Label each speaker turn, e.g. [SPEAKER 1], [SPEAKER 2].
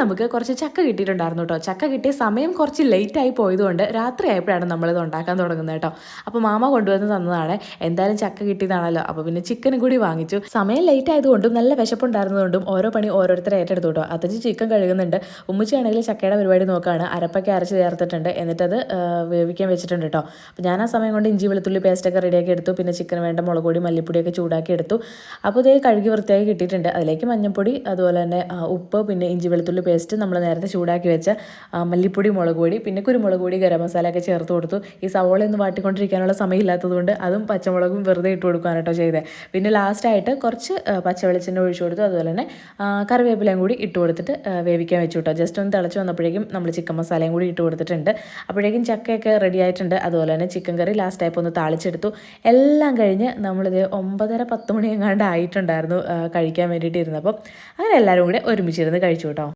[SPEAKER 1] നമുക്ക് കുറച്ച് ചക്ക കിട്ടിയിട്ടുണ്ടായിരുന്നു കേട്ടോ. ചക്ക കിട്ടിയ സമയം കുറച്ച് ലേറ്റായി പോയതുകൊണ്ട് രാത്രി ആയപ്പോഴാണ് നമ്മളിത് ഉണ്ടാക്കാൻ തുടങ്ങുന്നത് കേട്ടോ. അപ്പോൾ മാമ കൊണ്ടുവന്ന് തന്നതാണ്. എന്തായാലും ചക്ക കിട്ടിയതാണല്ലോ, അപ്പോൾ പിന്നെ ചിക്കനും കൂടി വാങ്ങിച്ചു. സമയം ലേറ്റ് ആയതുകൊണ്ടും നല്ല വിശപ്പുണ്ടായിരുന്നതുകൊണ്ടും ഓരോ പണി ഓരോരുത്തരെ ഏറ്റെടുത്തു കേട്ടോ. അത്തച്ച് ചിക്കൻ കഴുകുന്നുണ്ട്, ഉമ്മച്ചിയാണെങ്കിൽ ചക്കയുടെ പരിപാടി നോക്കുകയാണ്. അരപ്പൊക്കെ അരച്ച് ചേർത്തിട്ടുണ്ട്, എന്നിട്ടത് വേവിക്കാൻ വെച്ചിട്ടുണ്ട് കേട്ടോ. അപ്പോൾ ഞാൻ ആ സമയം കൊണ്ട് ഇഞ്ചി വെളുത്തുള്ളി പേസ്റ്റൊക്കെ റെഡിയാക്കി എടുത്തു. പിന്നെ ചിക്കന് വേണ്ട മുളക് പൊടി മല്ലിപ്പൊടിയൊക്കെ ചൂടാക്കി എടുത്തു. അപ്പോൾ ഇതേ കഴുകി വൃത്തിയാക്കി കിട്ടിയിട്ടുണ്ട്. അതിലേക്ക് മഞ്ഞൾപ്പൊടി, അതുപോലെ തന്നെ ഉപ്പ്, പിന്നെ ഇഞ്ചി വെളുത്തുള്ളി പേസ്റ്റ്, നമ്മൾ നേരത്തെ ചൂടാക്കി വെച്ച മല്ലിപ്പൊടി, മുളക് പൊടി, പിന്നെ കുരുമുളക് പൊടി, ഗരം മസാല ഒക്കെ ചേർത്ത് കൊടുത്തു. ഈ സവോള ഒന്ന് വാട്ടിക്കൊണ്ടിരിക്കാനുള്ള സമയമില്ലാത്തതുകൊണ്ട് അതും പച്ചമുളകും വെറുതെ ഇട്ട് കൊടുക്കാനാണ് കേട്ടോ ചെയ്തത്. പിന്നെ ലാസ്റ്റായിട്ട് കുറച്ച് പച്ച വെളിച്ചെണ്ണ ഒഴിച്ചു കൊടുത്തു. അതുപോലെ തന്നെ കറിവേപ്പിലയും കൂടി ഇട്ട് കൊടുത്തിട്ട് വേവിക്കാൻ വെച്ചു കേട്ടോ. ജസ്റ്റ് ഒന്ന് തിളച്ച് വന്നപ്പോഴേക്കും നമ്മൾ ചിക്കൻ മസാലയും കൂടി ഇട്ട് കൊടുത്തിട്ടുണ്ട്. അപ്പോഴേക്കും ചക്കയൊക്കെ റെഡി ആയിട്ടുണ്ട്. അതുപോലെ തന്നെ ചിക്കൻ കറി ലാസ്റ്റ് ആയപ്പോൾ ഒന്ന് താളിച്ചെടുത്തു. എല്ലാം കഴിഞ്ഞ് നമ്മളിത് 9:30-10 മണി എങ്ങാണ്ട് ആയിട്ടുണ്ടായിരുന്നു കഴിക്കാൻ വേണ്ടിയിട്ട് ഇരുന്നപ്പോൾ. അങ്ങനെ എല്ലാവരും കൂടെ ഒരുമിച്ചിരുന്ന് കഴിച്ചു കേട്ടോ.